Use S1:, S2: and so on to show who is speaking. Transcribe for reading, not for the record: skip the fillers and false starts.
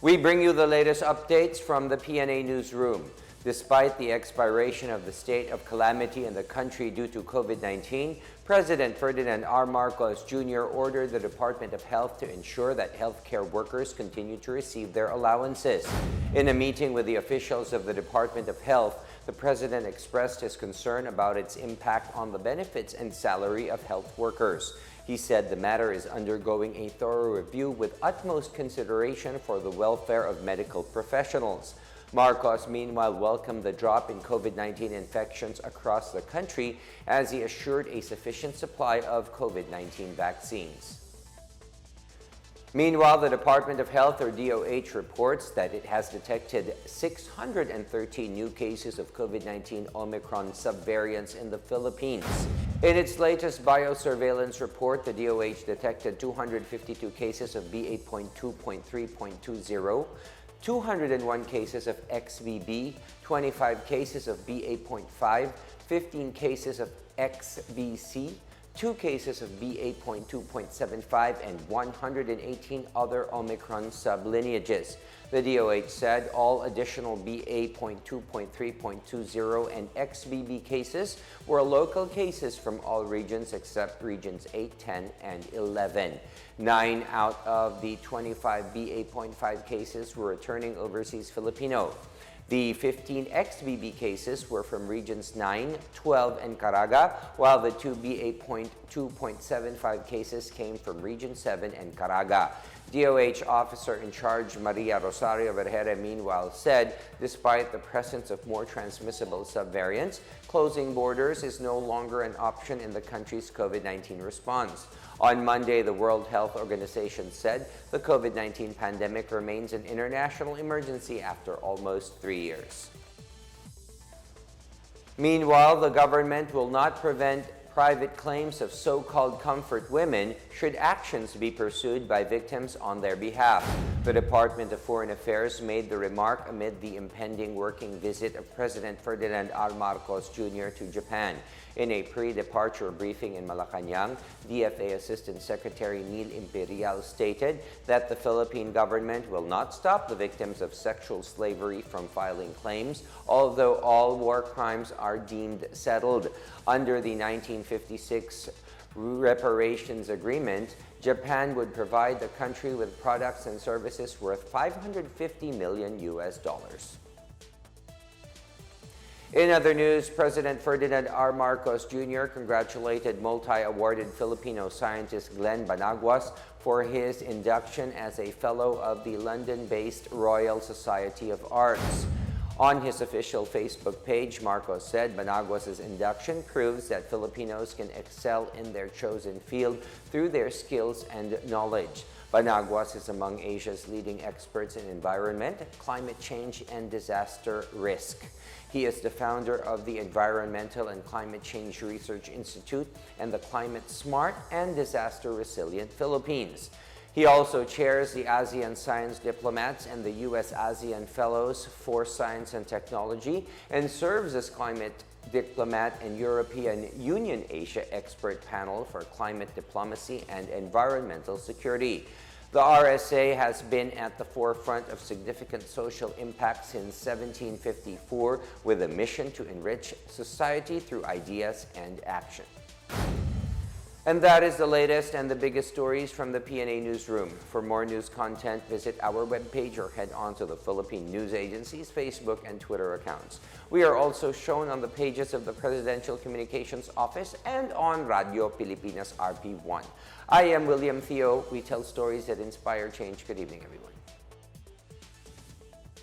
S1: We bring you the latest updates from the Pna Newsroom. Despite the expiration of the state of calamity in the country due to COVID-19, President Ferdinand R. Marcos Jr. ordered the Department of Health to ensure that healthcare workers continue to receive their allowances. In a meeting with the officials of the Department of Health, the President expressed his concern about its impact on the benefits and salary of health workers. He said the matter is undergoing a thorough review with utmost consideration for the welfare of medical professionals. Marcos, meanwhile, welcomed the drop in COVID-19 infections across the country as he assured a sufficient supply of COVID-19 vaccines. Meanwhile, the Department of Health, or DOH, reports that it has detected 613 new cases of COVID-19 Omicron subvariants in the Philippines. In its latest biosurveillance report, the DOH detected 252 cases of BA.2.3.20, 201 cases of XBB, 25 cases of BA.5, 15 cases of XBC, 2 cases of BA.2.75, and 118 other Omicron sublineages. The DOH said all additional BA.2.3.20 and XBB cases were local cases from all regions except regions 8, 10, and 11. 9 out of the 25 BA.5 cases were returning overseas Filipino. The 15 XBB cases were from regions 9, 12, and Caraga, while the 2 BA.2.75 cases came from region 7 and Caraga. DOH officer in charge Maria Rosario Vergere meanwhile said despite the presence of more transmissible subvariants, closing borders is no longer an option in the country's COVID-19 response. On Monday, the World Health Organization said the COVID-19 pandemic remains an international emergency after almost 3 years. Meanwhile, the government will not prevent private claims of so-called comfort women should actions be pursued by victims on their behalf. The Department of Foreign Affairs made the remark amid the impending working visit of President Ferdinand R. Marcos Jr. to Japan. In a pre-departure briefing in Malacanang, DFA Assistant Secretary Neil Imperial stated that the Philippine government will not stop the victims of sexual slavery from filing claims, although all war crimes are deemed settled. Under the 1956 reparations agreement, Japan would provide the country with products and services worth $550 million. In other news, President Ferdinand R. Marcos Jr. congratulated multi-awarded Filipino scientist Glenn Banaguas for his induction as a Fellow of the London-based Royal Society of Arts. On his official Facebook page, Marcos said Banaguas' induction proves that Filipinos can excel in their chosen field through their skills and knowledge. Banaguas is among Asia's leading experts in environment, climate change, and disaster risk. He is the founder of the Environmental and Climate Change Research Institute and the Climate Smart and Disaster Resilient Philippines. He also chairs the ASEAN Science Diplomats and the U.S. ASEAN Fellows for Science and Technology and serves as climate diplomat and European Union Asia expert panel for climate diplomacy and environmental security. The RSA has been at the forefront of significant social impact since 1754 with a mission to enrich society through ideas and action. And that is the latest and the biggest stories from the Pna Newsroom. For more news content, visit our webpage or head on to the Philippine News Agency's Facebook and Twitter accounts. We are also shown on the pages of the Presidential Communications Office and on Radio Pilipinas RP1. I am William Theo. We tell stories that inspire change. Good evening, everyone.